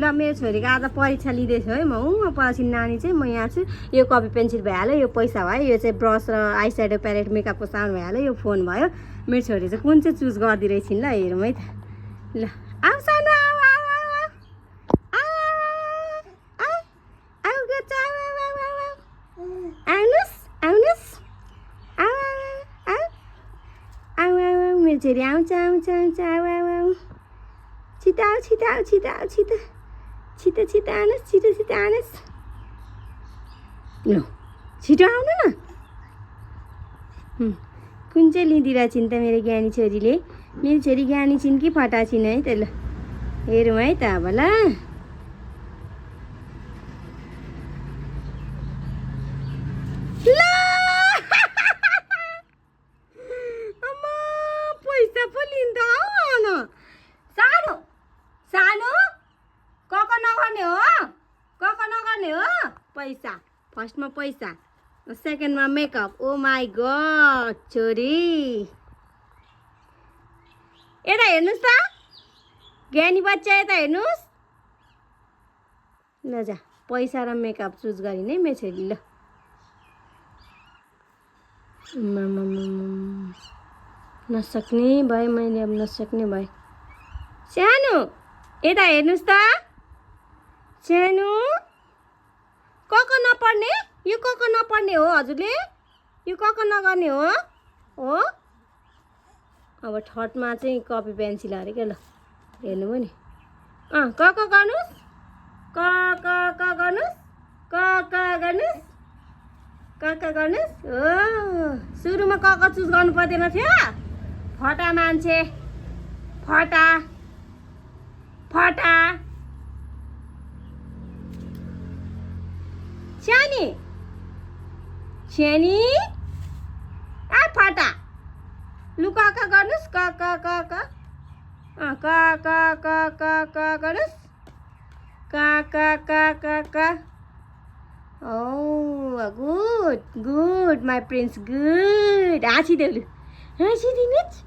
ल मेरो छोरीको आज परीक्षा लिँदैछु है म पछि नानी चाहिँ म यहाँ छु यो कपी पेन्सिल भइहाल्यो यो पैसा भयो यो चाहिँ ब्रस र आई स्याडो प्यालेट मेकअपको सामान भइहाल्यो यो फोन भयो मेरो छोरी चाहिँ कुन चाहिँ चुज गरिदिइ रहेछन् ल हेरौँ है त ल आऊ सानो आऊ आऊ आऊ आऊ आऊ गच आऊ आऊ आउनुस् आउनुस् आऊ आऊ आऊ आऊ मेरो छोरी आउँछ आउँछ आउँछ आऊ आऊ आऊ छिटो आऊ छिटो आऊ छिटो आऊ छिटो छिटो छिटो आउनुहोस् छिटो छिटो आउनुहोस् ल छिटो आउनु न कुन चाहिँ लिँदिरहेछन् त मेरो ज्ञानी छोरीले मेरो छोरी ज्ञानी छिन् कि फटा छिन् है त ल हेरौँ है त अब ल पैसा पो लिँदा हो सानो सानो कक नगर्ने हो पैसा फर्स्टमा पैसा सेकेन्डमा मेकअप ओ माई गड छोरी यता हेर्नुहोस् त ज्ञानी बच्चा यता हेर्नुहोस् ल जा पैसा र मेकअप चुज गरिने मेरो छोरी ल नसक्ने भए मैले अब नसक्ने भए सानो यता हेर्नुहोस् त सानो कक नपर्ने यो कक नपर्ने हो हजुरले यो कक नगर्ने हो अब थर्डमा चाहिँ कपी पेन्सिल अरे क्या ल हेर्नुभयो नि क गर्नुहोस् क गर्नुहोस् क गर्नुहोस् क गर्नुहोस् हो सुरुमा क चुज गर्नु पर्दैन थियो फटा मान्छे फटा फटा सानी सानी आ फटा लु क गर्नुहोस् क गर्नुहोस् क ओ गुड माई प्रिन्स गुड हाँसिदेऊ हाँसिदिनुहोस्